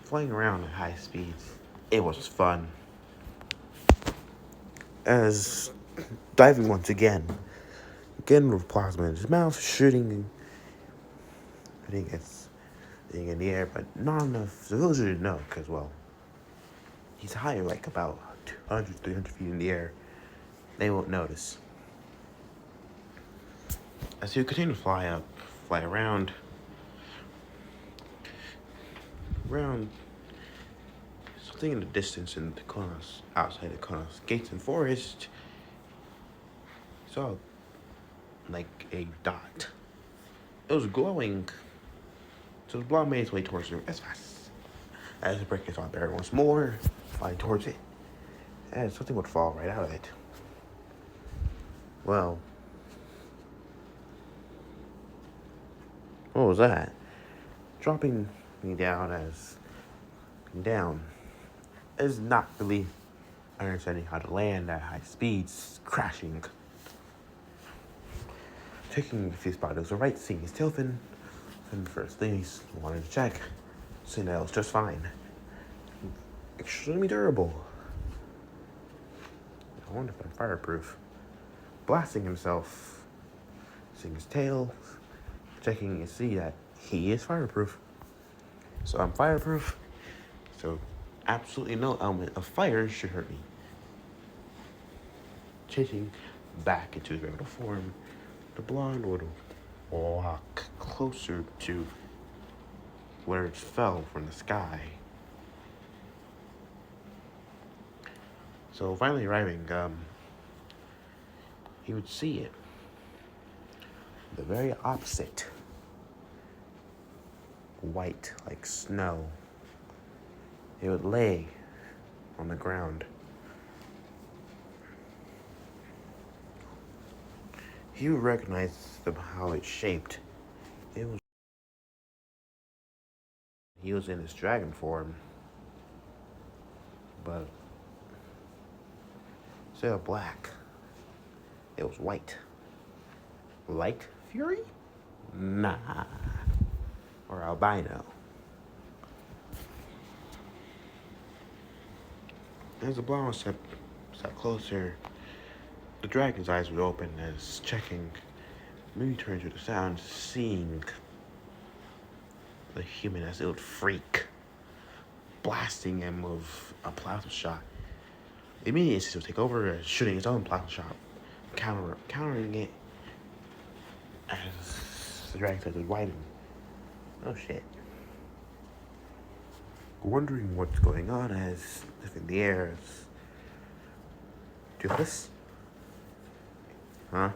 flying around at high speeds, it was fun. As diving once again with plasma in his mouth, shooting it's in the air, but not enough. The villager didn't know, because, well, he's higher, like about 200, 300 feet in the air. They won't notice. As he would continue to fly around something in the distance in the Konos, outside the Konos gates and forest, he saw like a dot. It was glowing. So the blonde made its way towards him as fast as the brick is on there once more, flying towards it, and something would fall right out of it. Well, what was that? Dropping me down is not really understanding how to land at high speeds, crashing. Taking a few spots, it was right, seeing his tail fin. And the first thing he wanted to check, seeing that it was just fine. Extremely durable. I wonder if I'm fireproof. Blasting himself, seeing his tail, checking to see that he is fireproof. So I'm fireproof, so absolutely no element of fire should hurt me. Chasing back into his regular form, the blonde would walk closer to where it fell from the sky. So finally arriving, he would see it. The very opposite. White like snow. It would lay on the ground. He would recognize how it's shaped. He was in his dragon form, but Instead of black, it was white. Light Fury? Nah. Or albino. As the blonde stepped closer, the dragon's eyes would open as checking. Maybe turned to the sound, seeing the human as it would freak, blasting him with a plasma shot. Immediately, it would take over, shooting his own plasma shot, countering it as the dragon would widen. Oh shit. Wondering what's going on as lifting the air as Toothless? Huh?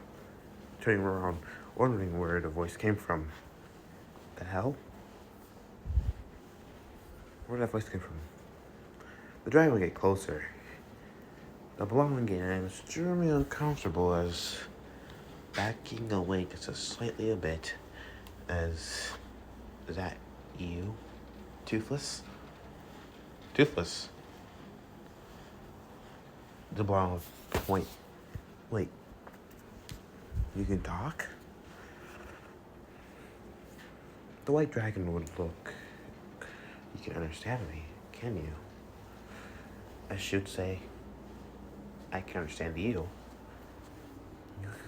Turning around, wondering where the voice came from. The hell? Where did that voice come from? The dragon would get closer. The blonde would get extremely uncomfortable as backing away just slightly a bit as... Is that you? Toothless? Toothless. The blonde would point. Wait. You can talk? The white dragon would look. You can understand me, can you? I should say, I can understand you.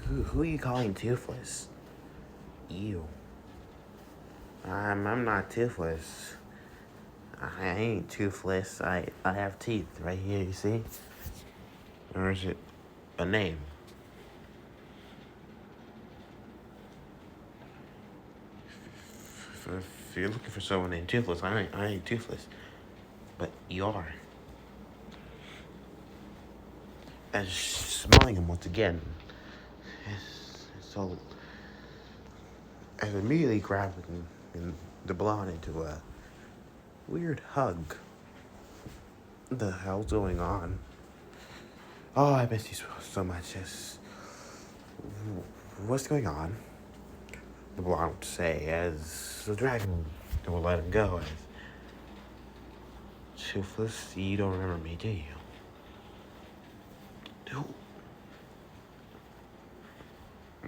Who are you calling Toothless? You. I'm not Toothless. I ain't Toothless. I have teeth right here, you see? Or is it a name? If you're looking for someone named Toothless, I ain't Toothless. But you are. As smelling him once again. So, I immediately grabbed the blonde into a weird hug. What the hell's going on? Oh, I miss you so much. What's going on? The blonde would say as the dragon will let him go. As Toothless, you don't remember me, do you?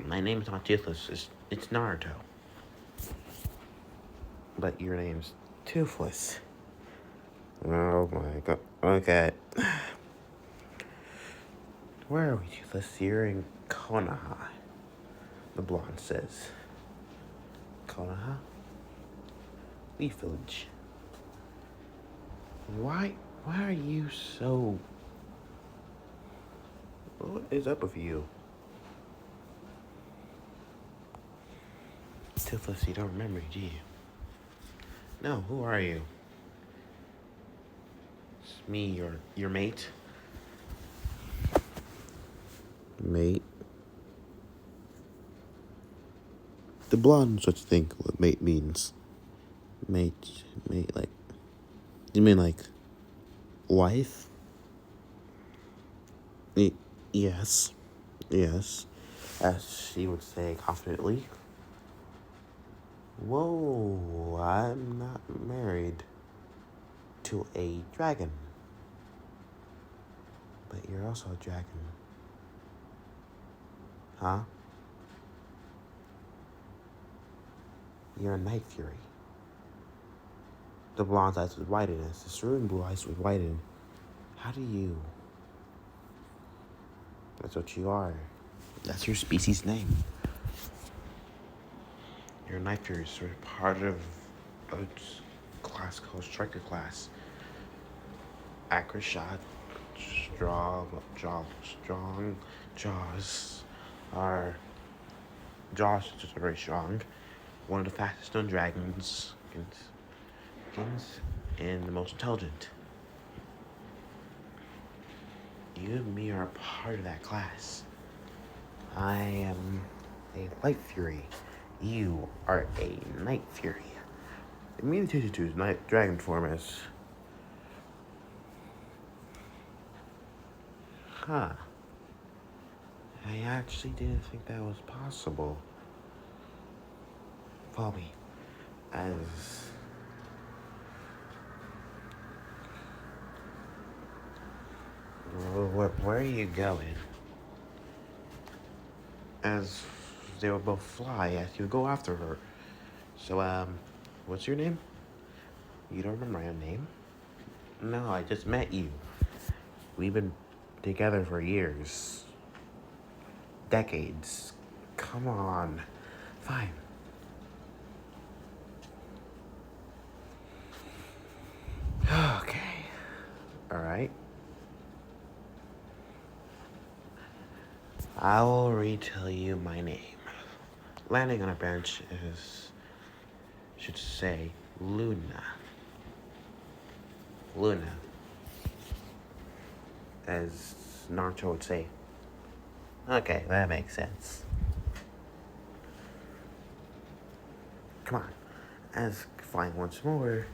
My name's not Toothless. It's Naruto. But your name's Toothless. Oh my god. Okay. Where are we, Toothless? You're in Konoha. The blonde says. Konoha? Leaf Village. Why are you so... What is up with you? Toothless, you don't remember, do you? No, who are you? It's me, your mate. Mate? The blonde such think what mate means. Mate, like... You mean like... Wife? Yes. As she would say confidently. Whoa, I'm not married to a dragon. But you're also a dragon. Huh? You're a night fury. The blonde eyes would widen as the cerulean blue eyes would widen. How do you... That's what you are. That's your species name. You're a night fury, so you're part of a class called Striker class. Accurate shot, strong jaws. Our jaws are just very strong. One of the fastest known dragons, and the most intelligent. You and me are a part of that class. I am a light fury. You are a night fury. Immediately takes you to his night dragon form as... Huh. I actually didn't think that was possible. Follow me. As... Where are you going? As they will both fly as you go after her. So, what's your name? You don't remember my name? No, I just met you. We've been together for years. Decades. Come on. Fine. Okay. Alright. I will retell you my name. Landing on a bench should say Luna. Luna. As Naruto would say. Okay, that makes sense. Come on. As flying once more,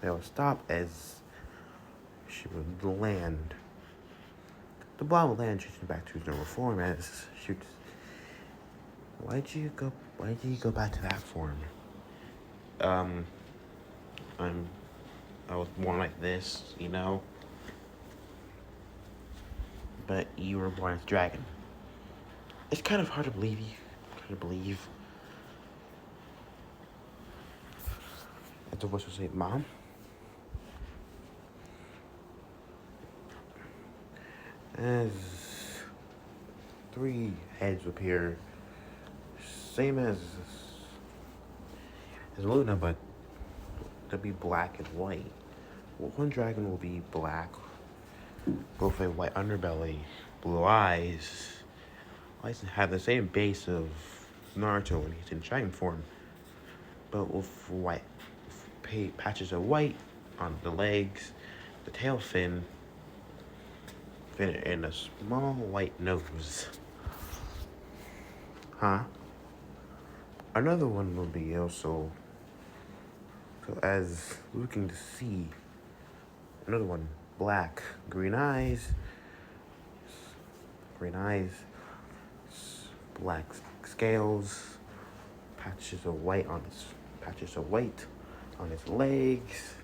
they will stop as she would land. The blonde will land changing back to his normal form as shoots. Why did you go back to that form? Um, I was born like this, you know? But you were born as a dragon. It's kind of hard to believe you. And the voice will say, Mom? As 3 heads appear, same as Luna, but they'll be black and white. One dragon will be black, with a white underbelly, blue eyes. Eyes have the same base of Naruto when he's in dragon form, but with white patches of white on the legs, the tail fin, and a small white nose. Huh? Another one will be also, so as looking to see, another one, black, green eyes, black scales, patches of white on his legs,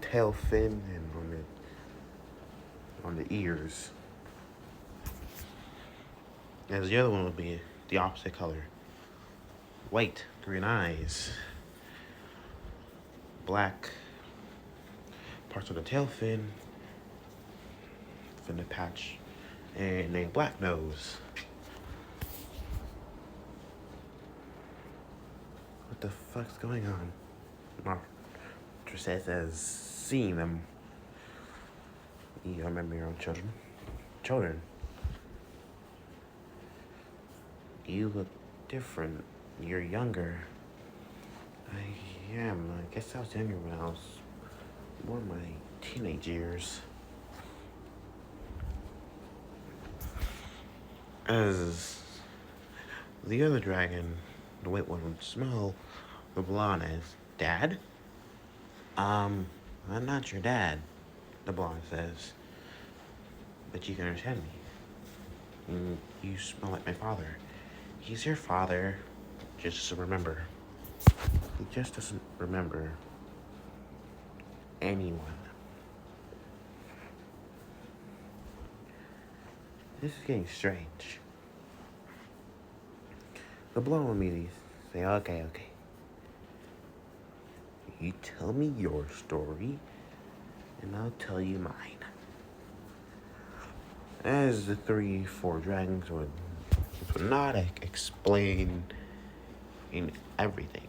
tail fin, and on the ears. As the other one would be the opposite color. White, green eyes, black parts of the tail fin patch, and a black nose. What the fuck's going on? Martha says as seeing them. You remember your own children. You look different. You're younger. I am. I guess I was younger when I was more in my teenage years. As the other dragon, the white one, would smell the blonde as, Dad? I'm not your dad, the blonde says. But you can understand me. You smell like my father. He's your father, just doesn't remember. He just doesn't remember anyone. This is getting strange. The blonde will immediately say, okay. You tell me your story, and I'll tell you mine. As the 4 dragons would not explain in everything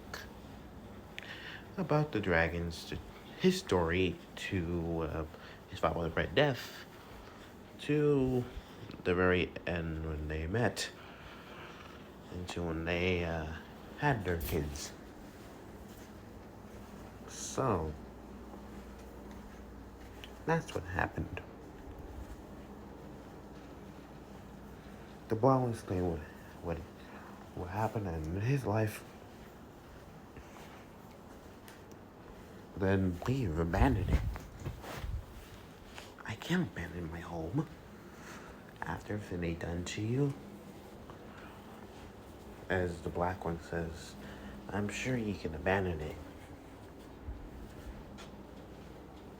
about the dragons, his story, to his father with Red Death, to the very end when they met, into when they had their kids. So that's what happened. The boy will explain what happened in his life. Then leave, abandon it. I can't abandon my home after everything they done to you. As the black one says, I'm sure you can abandon it.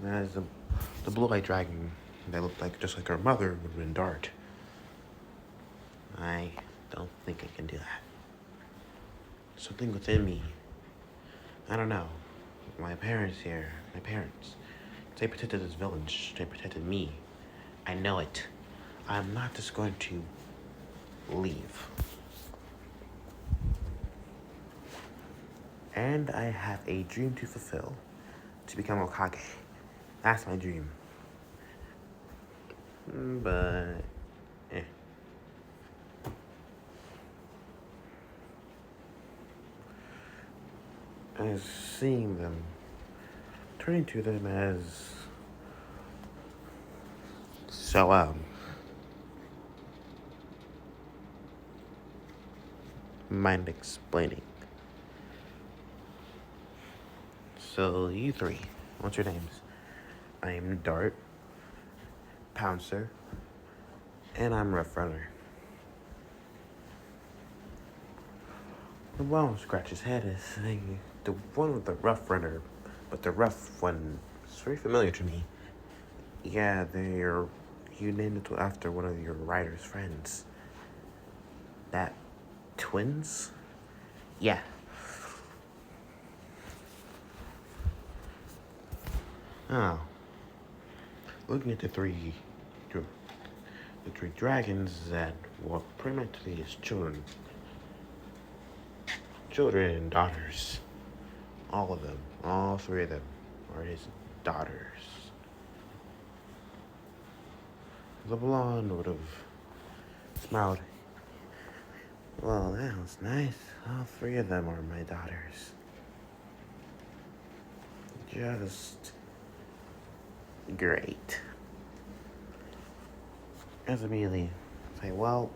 As the blue-eyed dragon They looked like just like her mother would have been Dart. I don't think I can do that. Something within me. I don't know. My parents, they protected this village. They protected me. I know it. I'm not just going to leave. And I have a dream to fulfill. To become Hokage. That's my dream. But, as seeing them, turning to them as so mind explaining. So you three, what's your names? I am Dart, Pouncer, and I'm Rough Runner. The one scratch his head is saying the one with the Rough Runner, but the rough one is very familiar to me. Yeah, you named it after one of your writer's friends. That twins? Yeah. Oh. Looking at the three dragons that were pretty much his children. Children and daughters. All of them. All three of them are his daughters. The blonde would have smiled. Well, that was nice. All three of them are my daughters. Just great. As immediately say, well,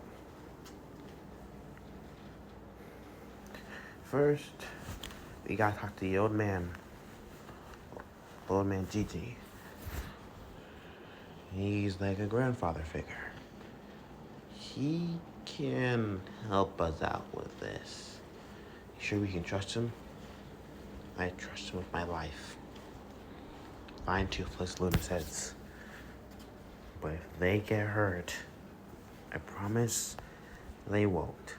first we gotta talk to the old man Gigi. He's like a grandfather figure. He can help us out with this. You sure we can trust him? I trust him with my life. Fine toothless Luna's heads. But if they get hurt, I promise they won't.